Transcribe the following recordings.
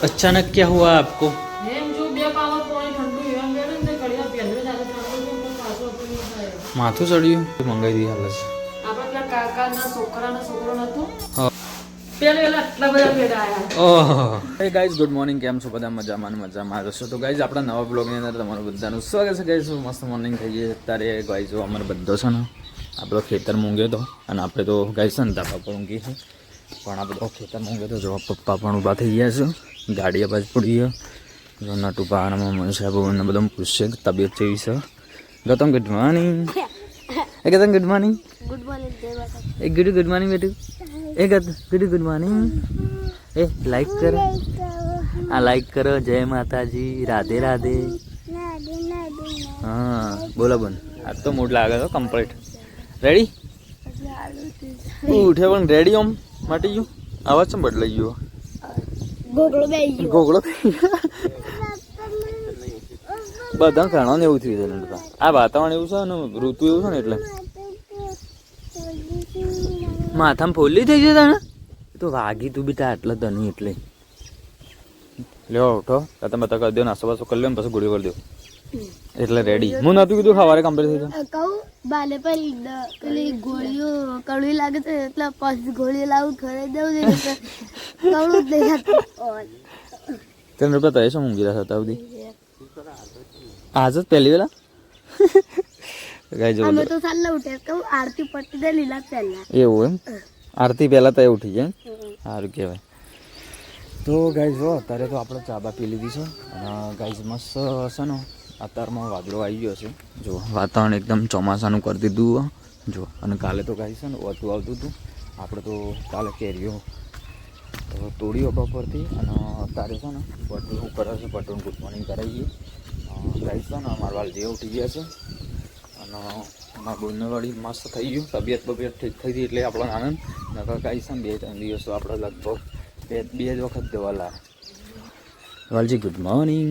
अचानक क्या हुआ आपको? माथું ચડ્યું મંગાઈ દી હાલ છે ગાઈઝ ગુડ મોર્નિંગ કેમ છો બધા મજામાં હશો તો ગાઈઝ આપણા નવા બ્લોગની અંદર તમારું બધાનું સ્વાગત છે ગાઈઝ મસ્ત મોર્નિંગ થઈ ગઈ અત્યારે ગાઈઝ અમારે બધો છે ને આપણો ખેતર મૂંગ્યો હતો અને આપણે તો ગાઈઝ છે ને તાપા પર ઊંઘી છે પણ આ બધો ખેતર મૂંગ્યો તો જો પપ્પા પણ ઊભા થઈ ગયા છે ગાડી અવાજ પડી ગયો જો નટુ પાણામાં મનસા બહુને બધા પૂછશે તબિયત કેવી છે ગૌતમ ગુડ મોર્નિંગ એ ગૌતમ ગુડ મોર્નિંગ એ ગુડ મોર્નિંગ બેટુ એ ગુડ મોર્નિંગ એ લાઈક કરો આ લાઈક કરો જય માતાજી રાધે રાધે હા બોલો બોન આજ તો મૂડ લાગે છે કમ્પ્લીટ રેડી ઉઠે પણ રેડી ઓમ માટી ગયું આવાજ ચમ બદલાઈ ગયો ગોગળો બધા ઘણા ને એવું થયું છે આ વાતાવરણ એવું છે ને ઋતુ એવું છે ને એટલે માથામાં ફોલી થઈ જતા ને તો વાગી તું બી તા આટલા તની એટલે લ્યો ઉઠો તમે તો કરી દો નાસ્તો વાસ્તો કરી લો ને પછી ગુડી કરી દો એટલે રેડી હું નતું કીધું સવારે કમ્પ્લીટ થઈ જાય કહું બાલે પર પેલી ગોળીઓ કડવી લાગે છે એટલે પછી ગોળીઓ લાવું ઘરે જવું છે કવડું જ નહીં ત્રણ રૂપિયા તો શું ઊંઘી રહ્યા હતા બધી આજ જ પહેલી વેલા અમે તો સાલા ઉઠે કહું આરતી પટી દે લીલા પહેલા એવું એમ આરતી પહેલા તો ઉઠી જાય સારું કહેવાય તો ગાઈઝ જો અત્યારે તો આપણે ચાબા પી લીધી છે અને ગાઈઝ મસ્ત હશે ને અત્યારમાં વાદળો આવી ગયો છે જો વાતાવરણ એકદમ ચોમાસાનું કરી દીધું જો અને કાલે તો ગાઈઝ છે ને ઓછું આવતું હતું આપણે તો કાલે કેરીઓ તોડી બપોરથી અને અત્યારે છે ને પટલું શું કરે છે પટલું ગુડ મોર્નિંગ કરાવીએ ગાઈઝ છે ને અમારા વાલ જે ઉઠી ગયા છે અને અમારા બોનને વાળી મસ્ત થઈ ગયું તબિયત ઠીક થઈ ગઈ એટલે આપણો આનંદ નકર કાંઈ છે ને 2-3 દિવસો આપણે લગભગ બે જ વખત દવા લા વાલજી ગુડ મોર્નિંગ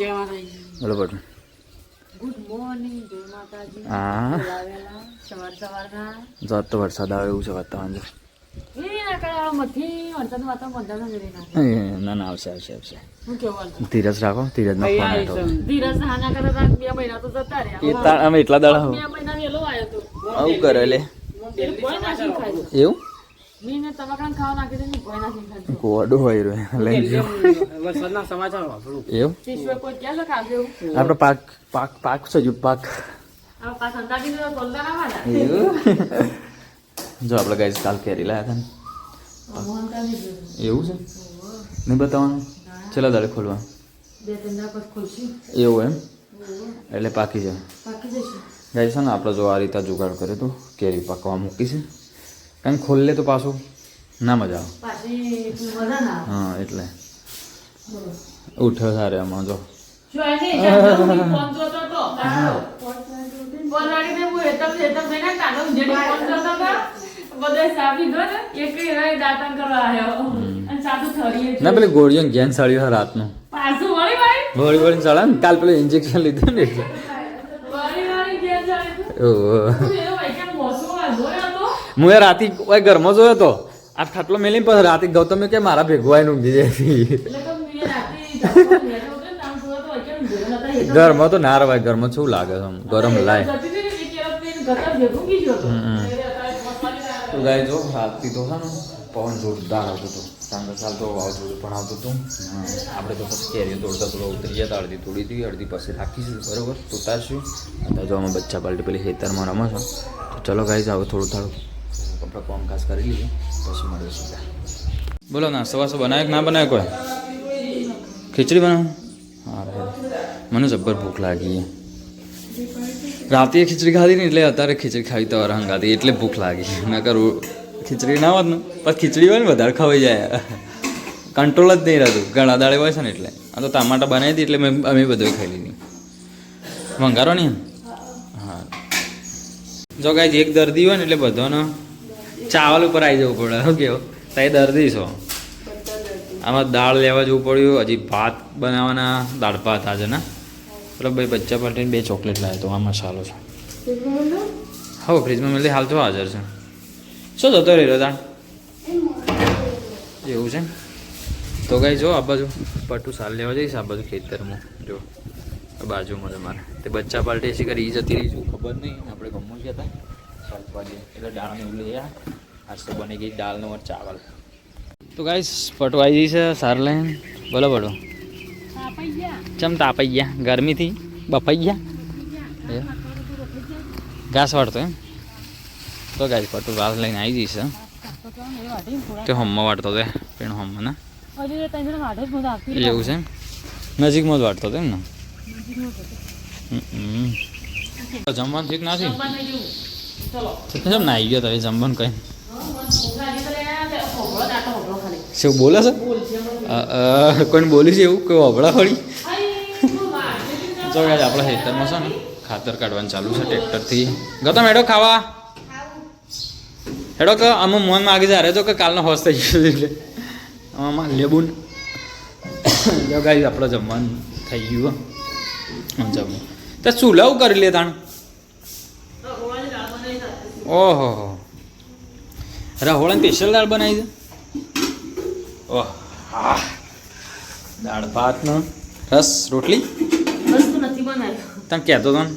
જય માતાજી બોલો બટ ગુડ મોર્નિંગ જય માતાજી હા સવારના જાત તો વરસાદ આવે એવું છે વાતાવરણ જો ના ના આવશે ધીરજ રાખો ધીરજ અમે એટલા દાડા આવું કરે એટલે એવું ગોડો હોય લઈ એવું આપડે પાક છે જો પાક એવું જો આપણે ગાઈઝ કાલ કેરી લાયા હતા ને એવું છે નહીં બતાવવાનું છેલ્લા દાડે ખોલવા એવું એમ એટલે પાકી જાય ગાઈઝ છે ને આપણે જો આ રીતે જુગાડ કર્યો તો કેરી પાકવા મૂકી છે કારણ ખોલે તો પાછું ના મજા આવે હા એટલે ઉઠ્યો સારે આમાં જો ના પેલી ગોળીઓ ગેન સળ્યો રાતનું વળી વળી ચડે ને કાલ પેલું ઇન્જેક્શન લીધું ને એટલે હું એ રાતે ઘરમાં જોયો હતો આ ખાટલો મેલી પછી રાતે ગૌતમ કે મારા ભેગો આવીને ઊંઘી જાય ઘરમાં તો ના રવાય ઘરમાં શું લાગે છે ગરમ લાય તો ગાય જો રાતથી તો છે ને પવન જોરદાર આવતું હતું સાંજે સાલ તો વાવાઝોડું પણ આવતું હતું આપણે તો પછી કેરીઓ તોડતા થોડા ઉતરી ગયા હતા અડધી તોડી હતી અડધી પછી રાખીશું બરોબર ઉતારશું અત્યારે જો અમે બચ્ચા પાલટી પેલી ખેતરમાં રમે છે તો ચલો ગાય જાવ થોડું આપણે કામકાજ કરી લઈએ પછી મળીશું બોલો નાસ્તો વાસ્તો બનાવે કે ના બનાવે કોઈ ખીચડી બનાવો હા મને જબ્બર ભૂખ લાગી રાતે ખીચડી ખાધી ને એટલે અત્યારે ખીચડી ખાવી તો હંગાતી એટલે ભૂખ લાગી ના કરું ખીચડી ના હોત ને પણ ખીચડી હોય ને વધારે ખવાઈ જાય કંટ્રોલ જ નહીં રહેતું ઘણા દાડે હોય છે ને એટલે આ તો ટમાટા બનાવી હતી એટલે અમે બધું ખાઈ લીધી વંગારો નહીં હા જો કાંઈ એક દર્દી હોય ને એટલે બધાને ચાવલ ઉપર આવી જવું પડે શું કેવું તાઈ દર્દી છો આમાં દાળ લેવા જવું પડ્યું હજી ભાત બનાવવાના દાળ ભાત આજે ના પેલો ભાઈ બચ્ચા પાટીને 2 ચોકલેટ લાવ્યો તો આ મસાલો છે હવે ફ્રીજમાં મળે હાલ તો હાજર છે શું જતો રહ્યો તાણ એવું છે તો ગાઈ જો આ બાજુ પટુ સાલ લેવા જઈશ આ બાજુ ખેતરમાં જો આ બાજુમાં તમારે તે બચ્ચા પાલટી એસી કરી જતી રહી છું ખબર નહીં આપણે ગમવું ગયા હતા શાકભાજી એટલે દાળને એવું લઈ આજ તો બની ગઈ દાળનો ચાવલ તો ગાઈસ પટુ આવી જઈ છે સાર લઈને બોલો બોલો ચમ તાપાઈ ગયા ગરમીથી બફાઈ ગયા ઘાસ વાળતો એમ તો ગાઈસ પટુ ઘાસ લઈને આવી જઈશ તે હમમાં વાટતો હતો પેણ હમમાં ના એવું છે નજીકમાં જ વાટતો હતો એમ ને જમવાનું ઠીક નથી કેમ ના આવી ગયો તમે જમવાનું કઈ શું બોલે છે કોઈને બોલ્યું છે એવું કોઈ અભડા ખડી તો ગાઈસ આપણા ખેતરમાં છે ને ખાતર કાઢવાનું ચાલુ છે ટ્રેક્ટરથી ગૌતમ હેડો ખાવા હેડો કે અમે મોન માગે છે અરે તો કે કાલનો હોશ થઈ ગયો એટલે આમાં લેબુન જો ગાઈસ આપણો જમવાનું થઈ ગયું જમવું તો ચૂલાવું કરી લે તાણ ઓહો રહોળાની સ્પેશિયલ દાળ બનાવી છે ઓહ દાળ ભાત નો રસ રોટલી નથી બનાવ્યો તને કહેતો હતો ને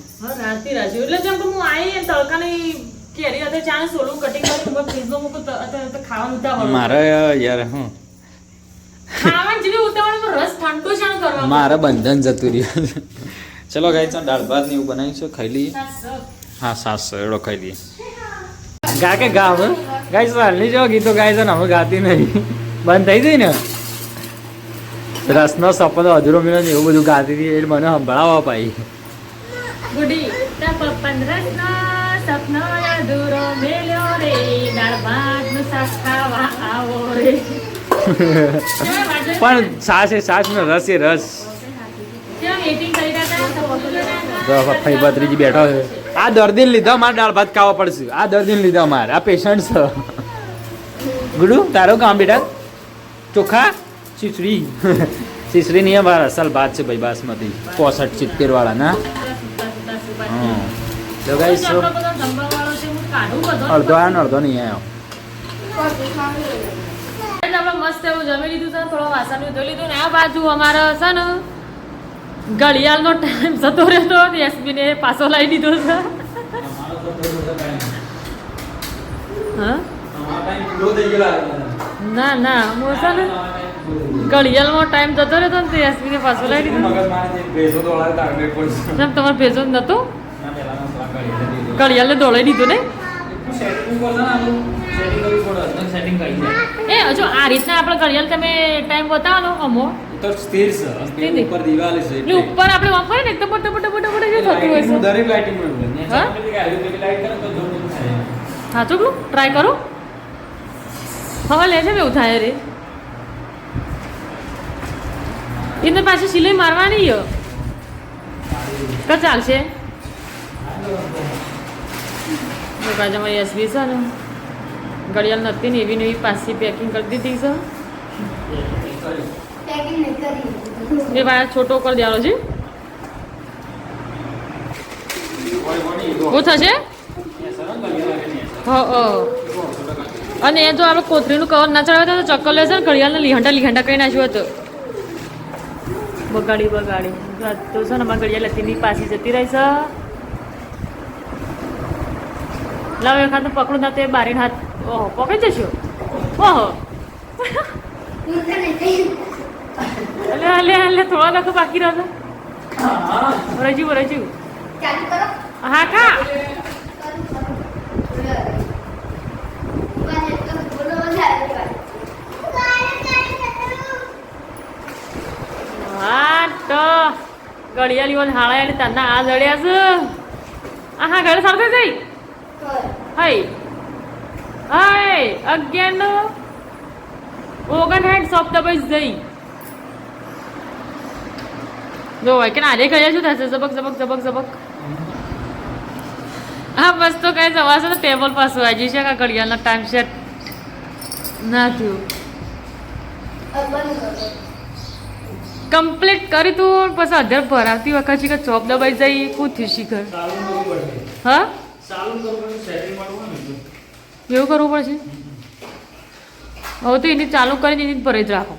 રાતી રાજુ એટલે જેમ કે હું આવી તડકાની કેરી hatte ચાને સોલું કટિંગ કરી ફ્રીજમાં મૂકું તો ખાવાનું ઉતાવળ મારે યાર હું ખાવાનું જેવી ઉતાવળ રસ ઠંડો શાનું કરવા મારે બંધન જતું રહ્યું ચલો ગાઈ તો દાળ ભાત ને એવું બનાવીશું ખાઈ લઈએ હા 700 એડો ખાઈ લઈએ ગા કે ગા હવે ગાઈ સાલની જો ગીતો ગાય છે ને અમે ગાતી નહીં બંધ થઈ ગઈ ને રસનો સપનો અધૂરો મિલો ને એવું બધું ગાતી હતી એટલે મને સંભળાવવા પાઈ ગુડી રસનો સપનો અધૂરો મેલ્યો રે દાળ ભાત નું શાક ખાવા આવો રે પણ સાસ એ સાસ ને રસ એ રસ ફઈ ભત્રીજી બેઠો છે આ દર્દીને લીધા મારે દાળ ભાત ખાવા પડશે આ દર્દીને લીધા મારે આ પેશન્ટ છે ગુડુ તારો કામ બેટા ચોખા ખીચડી ખીચડી નહીં અમારા અસલ ભાત છે ભાઈ બાસમતી 65-70 વાળા ના તો ગાઈસ અડધો આનો અડધો નહીં આવ્યો આપણે મસ્ત એવું જમી લીધું છે થોડો વાસણ ધોઈ લીધું ને આ બાજુ અમારે છે ને ઘડિયાળનો ટાઈમ જતો રહેતો યશબી ને પાછો લાવી દીધો છે હા ના ના હું છે ને ઘડિયાળમાં ટાઈમ જતો રહેતો ને યશબી ને પાછો લાવી દીધો જેમ તમારે ભેજો નતો ઘડિયાળને દોડાવી દીધું ને એ હજુ આ રીતના આપણે ઘડિયાળ તમે ટાઈમ બતાવો અમો તો સ્થિર છે ઉપર દિવાલ છે એટલે ઉપર આપણે વાપરે ને એકદમ મોટો મોટો મોટો મોટો જે થતું હોય છે દરેક લાઇટિંગ માં હા લાઈટ કરે તો જોર થાય હા ચોકલું ટ્રાય કરો હવા લે છે એવું થાય રે એને પાછી સિલાઈ મારવાની કે ચાલશે બાજુમાં એસબી છે ને ઘડિયાળ નથી ને એવી ને એવી પાછી પેકિંગ કરી દીધી છે એ વાળા છોટો કરી દેવાનો છે શું થશે અને એ જો આપણે કોથરીનું કવર ના ચડાવે તો ચક્કર લેશે ને ઘડિયાળને લીહંડા કરી નાખ્યું હતું બગાડી તો છે ને અમારા ઘડિયાળ લતીની પાછી જતી રહી છે લાવ એ ખાતું પકડું ના તે બારીને હાથ ઓહો પકડી જશો ઓહો એટલે થોડા લખો બાકી રહ્યો રજ્યું હા કા હા તો ઘડિયાળી વાળ હાળા એટલે તના આ જડ્યા છે હા ઘરે સારું થઈ જાય હાય 11:59 શોપ દબાઈ જઈ જો કે આજે ગયા શું થશે ઝબક ઝબક ઝબક ઝબક હા બસ તો કઈ જવાશે તો ટેબલ પાસે આવી જશે કે ઘડિયાળનો ટાઈમ સેટ ના થયું કમ્પ્લીટ કરી તું પછી અધર ભરાવતી વખત છે કે ચોપ દબાઈ જાય શું થયું શીખર હા એવું કરવું પડશે હવે તો એની ચાલુ કરીને એની પર જ રાખો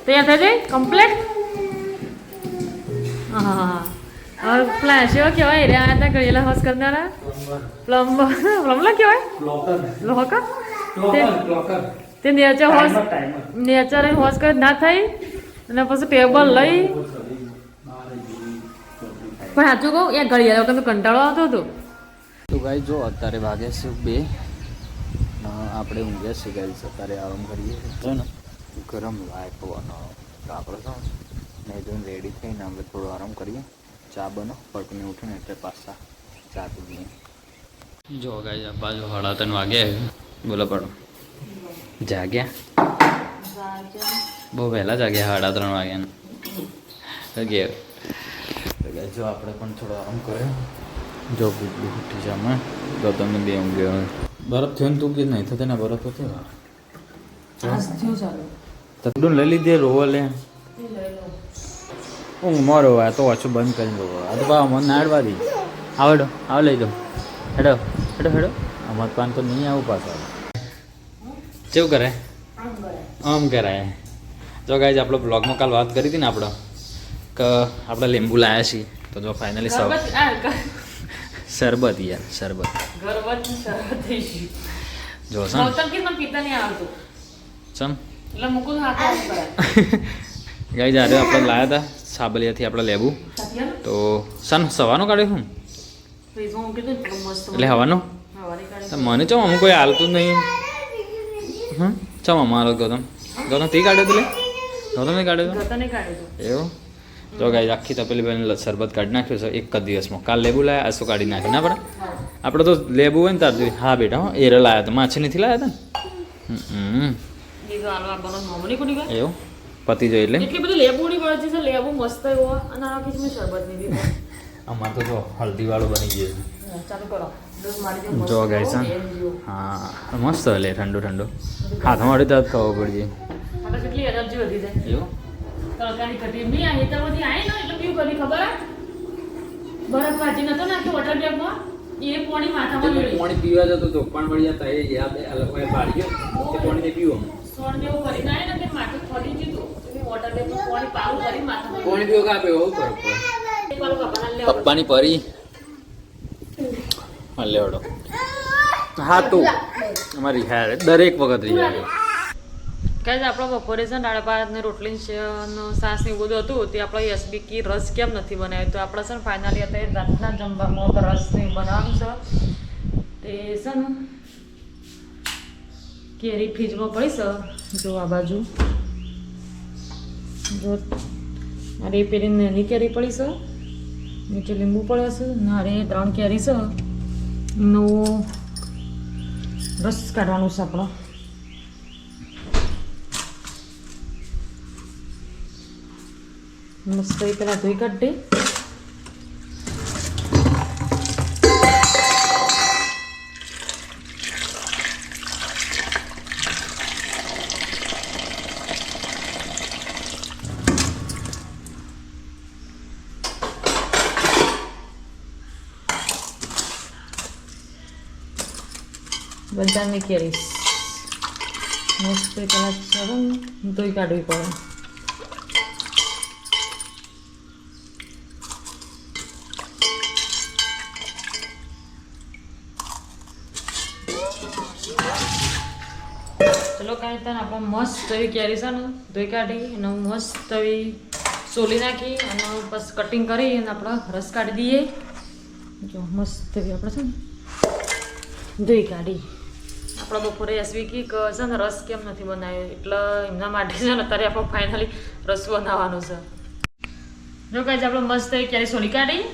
તૈયાર થઈ જાય કમ્પ્લીટ. હા હવે પેલા શેવા કહેવાય રે આ ત્યાં ગયેલા હોસ કરનારા પ્લમ્બર કહેવાય લોહકા તે નેચર હોસ કરી ના થઈ અને પછી ટેબલ લઈ પણ સાચું કહું એ ઘડિયાળ વખત કંટાળો આવતો હતો. તો ગાઈ જો અત્યારે વાગે છે 2 આપણે ઊંઘ્યા છીએ ગાઈ અત્યારે આરામ કરીએ છે ને ગરમ લાય પવાનો તો આપણે શું નહીં જોઈને રેડી થઈને આપણે થોડો આરામ કરીએ. ચા બનો પટને ઉઠીને એટલે પાછા ચા પીએ. જો ગાઈ આ બાજુ 3:30 વાગ્યા બોલો પડો જાગ્યા બહુ વહેલા જાગ્યા 3:30 વાગ્યા ગયા. જો આપણે પણ થોડો આરામ કર્યો. જો બુટલી ઉઠી છે અમે તો તમે બે ઊંઘ્યો બરફ થયો ને તું કે નહીં થતો ને બરફ થયો તકડું લઈ લીધે રોવો લે ઊંઘ મારો આ તો ઓછું બંધ કરીને રોવો આ તો ભાવ મને નાડવા દી આવડો આવ લઈ દો હેડો હેડો હેડો અમાર પાન તો નહીં આવું પાછા કેવું કરે આમ કરાય. જો ગાઈઝ આપણો બ્લોગમાં કાલ વાત કરી હતી ને આપણે કે આપણે લીંબુ લાવ્યા છીએ તો જો ફાઇનલી શરબત યાર શરબત જો સમ ગાઈઝ આજે આપણે લાવ્યા હતા સાબલિયાથી આપણે લેવું તો સન સવાનું કાઢ્યું શું એટલે હવાનું મને ચમ અમુક કોઈ હાલતું જ નહીં. ચમ અમારો ગૌતમ તે કાઢ્યો તું લે ગૌતમ નહીં કાઢ્યો એવું. જો ગાઈઝ આખી તપેલી બની શરબત કાઢી નાખ્યું છે એક જ દિવસમાં. કાલ લેબુ લાયા આજ તો કાઢી નાખ્યું ના પડે આપણે તો લેબુ હોય ને તાર હા બેટા હો એરે લાયા હતા માછી નથી લાયા હતા ને એવું પતી જાય એટલે અમારે તો જો હળદી વાળું બની ગયું. જો ગાઈસ હા મસ્ત લે ઠંડુ ઠંડુ હાથમાં વાળી તો ખબર પડી જાય એવું. પાણી પીવા જતો તો પણ વળી જતા એ યાદ પાડી ગયો પાણી પીવો પાણી પીવો કાપે એવું કરો પપ્પાની પરી લેવડો હા તું અમારી હાર દરેક વખત રહી જાય. કાંઈ આપણે બપોરે છે દાળ ભાત ને રોટલી સાસ ને એવું બધું હતું તે આપણે એસબીકી રસ કેમ નથી બનાવ્યો તો આપણે છે ને ફાઇનલી અત્યારે રાતના જમવામાં રસ ને બનાવવાનું છે. તે છે ને કેરી ફ્રીજમાં પડી છે જો આ બાજુ જો અરે પેલી નાની કેરી પડી છે નીચે લીંબુ પડ્યો છે ને અરે 3 કેરી છે નો રસ કાઢવાનું છે આપણો. મસ્ત પેલા ધોઈ કાઢી બધાની કેરી મસ્ત પેલા ધોઈ કાઢવી પડે. ચલો કાંઈ તને આપણે મસ્ત એવી કેરી છે ને ધોઈ કાઢી અને મસ્ત એવી સોલી નાખી અને પછી કટિંગ કરી અને આપણે રસ કાઢી દઈએ. જો મસ્ત એવી આપણે છે ને ધોઈ કાઢી આપણે બપોરે એસવી કે છે ને રસ કેમ નથી બનાવ્યો એટલે એમના માટે છે ને અત્યારે આપણે ફાઇનલી રસ બનાવવાનું છે. જો કાંઈ આપણે મસ્ત એવી કેરી સોલી કાઢી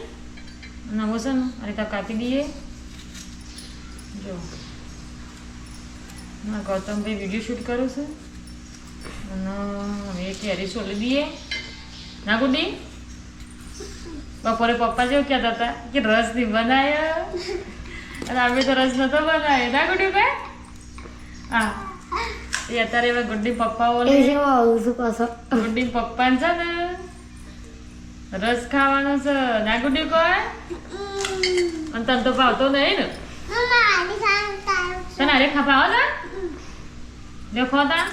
અને હવે છે ને આ રીતે કાપી દઈએ. જો ગૌતમભાઈ વિડીયો શૂટ કર્યું છે અને હવે કેરી છોલી દઈએ ના ગુડી. બપોરે પપ્પા જેવું કહેતા હતા કે રસ નહીં બનાવ્યો અને અમે તો રસ નતો બનાવ્યો ના ગુડી ભાઈ. હા એ અત્યારે એવા ગુડી પપ્પાઓ ગુડી પપ્પા છે ને રસ ખાવાનો છે ના ગુડી કોઈ અને તને તો ભાવતો નહીં ને તને અરે ખાવા આવો ને દેખો તા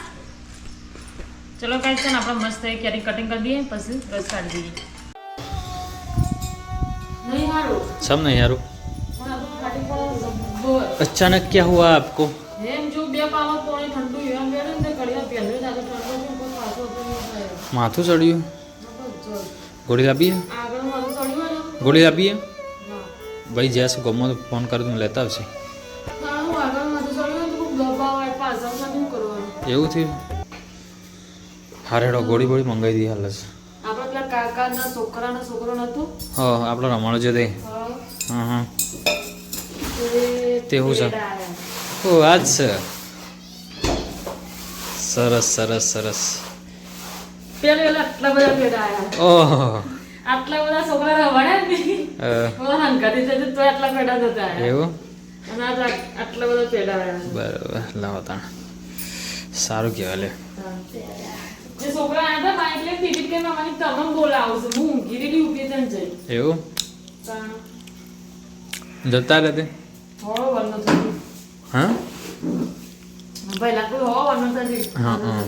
ચલો કાંઈ છે ને આપણે મસ્ત કેરી કટિંગ કરી દઈએ પછી રસ કાઢી દઈએ નહીં હારું सब नहीं यारो પણ આપણું કાટિંગ કરો अचानक क्या हुआ आपको એમ જો બે પાવા પાણી ઠંડુ એમ બે ને ઘડિયા પહેલે જ આગળ ઠંડુ છે પણ પાછો તો નહીં થાય माथू चढ़ियो गोली आपी है આગળ મારું ચડ્યું ને गोली आपी है ના भाई जैसे गमो तो फोन कर दूँ लेता આવશે હું આગળ મારું ચડ્યું તો ખૂબ દબાવ પાછળ શું કરવાનું એવું થયું હારેડો ગોળી બોળી મંગાવી દી હાલ જ આપણે પેલા કાકાના છોકરાનો છોકરો નતું હા આપણો રમાણો છે તે હા હા તે હું છે ઓ આજ છે સરસ સરસ સરસ પેલા આટલા બધા પેડા આયા ઓહ આટલા બધા છોકરા રવાડ્યા ને મારા હંકાતી થતી તો આટલા પેડા થતા આયા એવું અને આજ આટલા બધા પેડા આયા બરાબર લાવો તાણ સારું કહેવાય લે જે છોકરા આયા હતા બાઈક લઈને ટિકિટ કે મામાની તમને બોલાવશે હું ઊંઘી રેલી ઊભી થઈને જઈ એવું જતા રહેતે હો વરનો થતી હા ભાઈ લાગુ હો વરનો થતી હા હા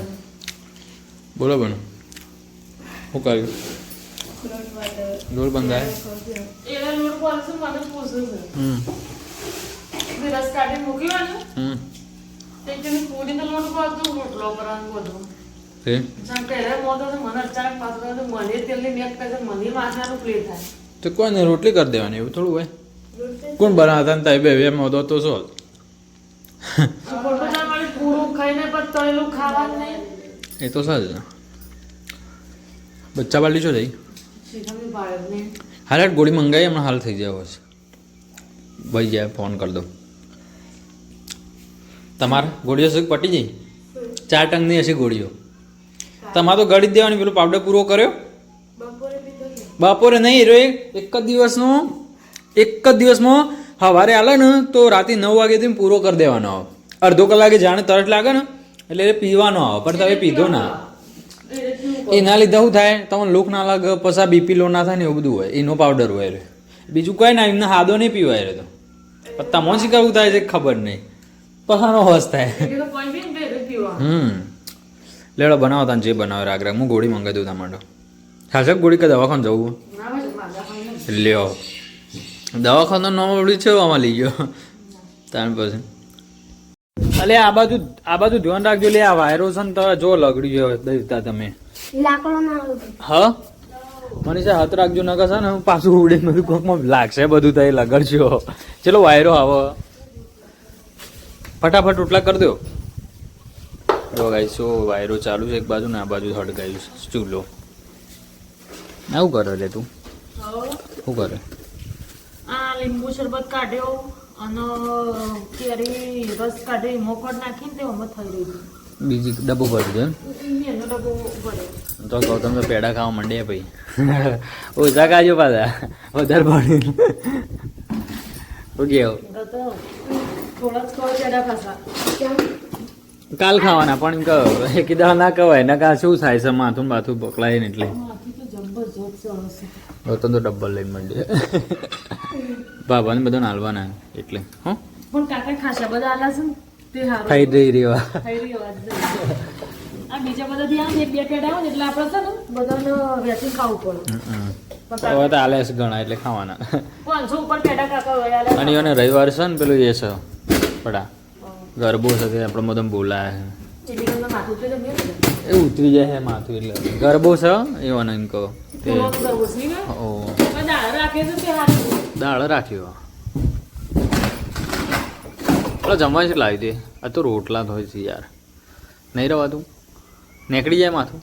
બોલો બનો શું કર્યું લોટ બંધાય એના લોટ બોલશે મને પૂછે છે રસ કાઢી મૂકી વાનું તે તેની પૂરીનો લોટ બોલતો રોટલો કરવાનું બધું તે જાણ પહેલા મોતો તો મને અચાનક પાછો તો મને તેલની મેક કરે મને માથાનું પ્લે થાય તો કોઈ ને રોટલી કરી દેવાની એવું થોડું હોય કોણ બનાવતા ને તાઈ બે એમ હતો તો શું ખોટું ના મળે પૂરું ખાઈને પણ તળેલું ખાવાનું નહીં એ તો સાચું બચ્ચા બાલી છો જઈ શીખવી ભાડે નહીં હાલ યાર ગોળી મંગાવી હમણાં હાલ થઈ જાય બસ ભાઈ જાય ફોન કરી દો તમારે ગોળીઓ શું પટી જઈ 4 ટંકની હશે ગોળીઓ તમારે તો ગળી જ દેવાની પેલો પાવડર પૂરો કર્યો બપોરે પીધો કે બપોરે નહીં રે એક જ દિવસમાં સવારે આલે ને તો રાતે 9 વાગ્યાથી પૂરો કરી દેવાનો આવે અડધો કલાકે જાણે તરત લાગે ને એટલે એ પીવાનો આવે પણ તમે પીધો ના એના લીધે શું થાય તમને લોક ના લાગે પછી બીપી લો ના થાય ને એવું બધું હોય એનો પાવડર હોય રે બીજું કઈ ના એમને હાદો નહીં પીવાય રે તો તમને શીખવું થાય છે ખબર નહીં પસાનો હોશ થાય એટલે તો કોઈ બી ને પીવા લેડો બનાવો તાને જે બનાવે રાગ હું ગોળી મંગાવી દઉં તમારે ખાશે ગોળી કે દવાખાને જવું ના ભાઈ માગા ખાઈને લ્યો દવાખાનો ન મળ્યું છે આમાં લઈ ગયો તાણ પછી અલે આ બાજુ ધ્યાન રાખજો લે આ વાયરો છે ને તો જો લગડી ગયો દઈતા તમે લાકડો ના આવે હા મનીષા હાથ રાખજો ન કશા ને પાછું ઉડે બધું કોકમાં લાગશે બધું તો એ લગડજો ચલો વાયરો આવો ફટાફટ ઉટલા કરી દો જો ગાઈસ સો વાયરો ચાલુ છે એક બાજુ ને આ બાજુ હડકાયું છે ચૂલો આવું કરે લે તું શું કરે આ લીંબુ શરબત કાઢ્યો અને કેરી રસ કાઢી મોકળ નાખીને તે અમે થઈ રહી હતી બીજી ડબ્બો ભરી દે એનો ડબ્બો ભર્યો તો ગૌતમ તો પેડા ખાવા માંડે ભાઈ ઓછા ખાજો પાછા વધારે ભણી શું કેવું તો થોડા જ ખબર પેડા ખાસા કાલ ખાવાના પણ કીધા ના કહેવાય ના કા શું થાય છે માથું બાથું પકડાય ને એટલે માથી તો જબરજસ્ત સરસ છે ગૌતમ તો ડબ્બલ લઈને માંડે બાબાને બધા નાલવાના એટલે હો પણ કાકા ખાસા બધા આલા છે ને તે હારું ખાઈ રહી રહ્યો થઈ રહી વાત આ બીજા બધા થી આમ એક બે પેડા આવે ને એટલે આપણે છે ને બધાને વેચીને ખાવું પડે હવે તો આલે છે ઘણા એટલે ખાવાના 500 ઉપર પેડા કાકા હોય આલા અને એને રવિવાર છે ને પેલું એ છે પડા ગરબો છે તે આપણે બધા બોલાય ચીડીગલમાં માથું ઉતરી તો મેં એ ઉતરી જાય છે માથું એટલે ગરબો છે એવો ને કહો તે થોડો ગરબો છે ને ઓ પણ દાળ રાખે છે તે હારું દાળ રાખ્યો પેલો જમવા છે લાવી દે આ તો રોટલા જ હોય છે યાર નહીં રવાતું નીકળી જાય માથું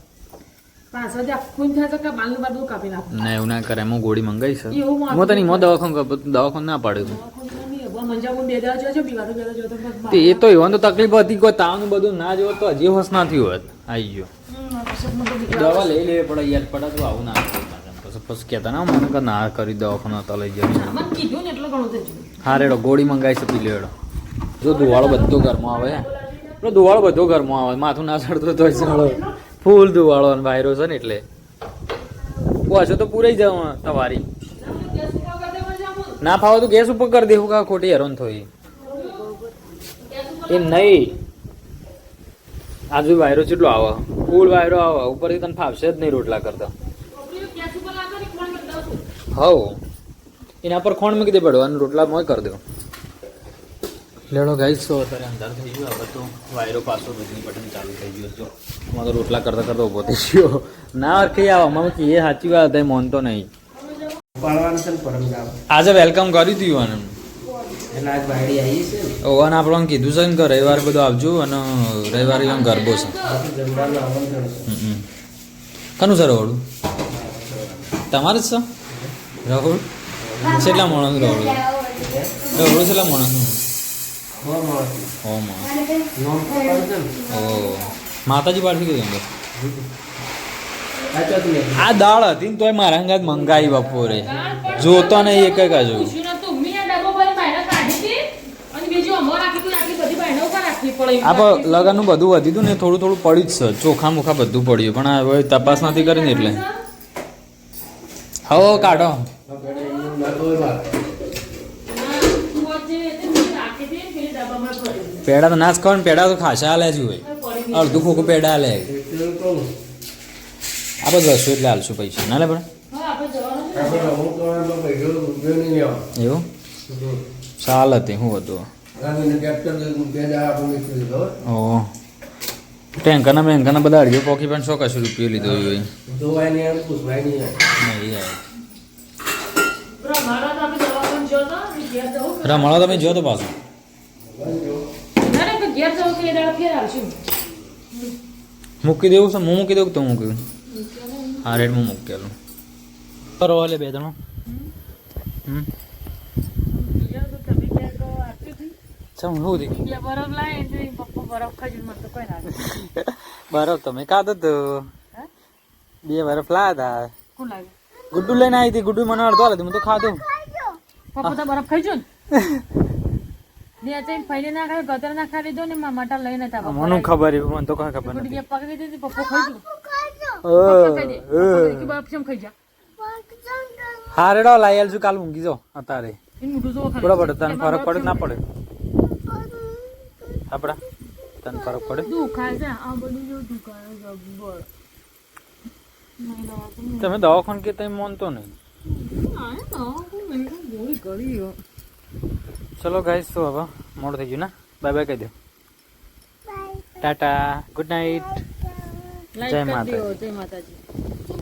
પાછળ આખું થાય તો કે બાલનું બાજુ કાપી નાખું ના એવું ના કરે હું ગોળી મંગાવી છે એવું માથું હું તને દવાખાનું ના પાડ્યું મંજાવું બે દાડા જોજો પીવા તો બે જોતો બસ તે એ તો એવા તો તકલીફ હતી કોઈ તાવનું બધું ના જોત તો હજી હોશ ના થયું હોત આવી ગયો દવા લઈ લેવી પડે યાર પડે તો આવું ના પછી કહેતા ના મને કે ના કરી દવાખાનું હતા લઈ જાય મને કીધું ને એટલું ઘણું થયું હા રેડો ગોળી મંગાવી છે પી લેડો જો ધુવાળો બધો ઘરમાં આવે પેલો ધુવાળો બધો ઘરમાં આવે માથું ના ચડતો તો સળો ફૂલ ધુવાળો અને વાયરો છે ને એટલે પાછો તો પૂરાઈ જાવ તમારી ના ફાવો તો ગેસ ઉપર કરી દેવું કા ખોટી હેરાન થઈ એ નહીં આજુ વાયરો કેટલો આવે ફૂલ વાયરો આવે ઉપરથી તને ફાવશે જ નહીં રોટલા કરતા હવ એના પર ખોણ મૂકી દે પડવાનું રોટલા મોય કરી દો લેડો ગાઈસ તો અત્યારે અંધાર થઈ ગયો હવે તો વાયરો પાછો બધી બટન ચાલુ થઈ ગયો જો અમારે તો રોટલા કરતા કરતા ઉભો થઈ ગયો ના અરખી આવો અમે કહીએ સાચી વાત એ મોનતો નહીં આજે વેલકમ કરી દીધું અને ઓવાને આપણે કીધું છે ને કે રવિવારે બધું આવજો અને રવિવારે એમ ગરબો છે કનું છે રહોડું તમારે જ છે રહોડ કેટલા માણસ રહોડું રહોડું કેટલા માણસનું માતાજી પાડથી કઈ અંદર આ દાળ હતી ને તોય મારા અંગાત મંગાઈ બપોરે જોતો નહીં એક કાજુ આપણે લગનનું બધું વધી હતું ને થોડું થોડું પડી જ છે ચોખા મુખા બધું પડ્યું પણ હવે તપાસ નથી કરી ને એટલે હો કાઢો પેડા તો નાચ ખાવ ને પેડા તો ખાસા હાલે જ હોય અડધું ખોખું પેડા હાલે આપણે રસો એટલે હાલશું પૈસા ના લે પણ એવું ચાલ હતી હું હતું ઓહ ટેન્કરના બેંકરના બધા અડધો પોકી પણ 100 કશું રૂપિયો લીધો હોય રમાડો તમે જો તો પાછું મૂકી દેવું છે હું મૂકી દઉં તો મૂક્યું હા રેટમાં મૂકેલું બરોબર લે બે ત્રણ બરફ તમે કાદો તો 2 બરફ લાયા હતા ગુડ્ડુ લઈને આવી હતી ગુડ્ડુ મને અડધો આલે હું તો ખાધું પપ્પા તો બરફ ખાઈ જો ને ફાઈને ના ખાય ગટર ના ખાઈ લીધો ને માટા લઈને તા મને ખબર મને તો કઈ ખબર નથી પકડી દીધી પપ્પા ખાઈ જો બરફ કેમ ખાઈ જા હા રેડો લાઈ આલશું કાલ ઊંઘી જાઓ અત્યારે બરાબર તને ફરક પડે ના પડે આપડા તને ફરક પડે દુખાય છે આ બધું જો દુખાય જબર તમે દવાખાન કે તમે માનતો નહીં ચલો ગાઈસ તો હવે મોડું થઈ ગયું ને બાય બાય કહી દો ટાટા ગુડ નાઇટ જય માતાજી.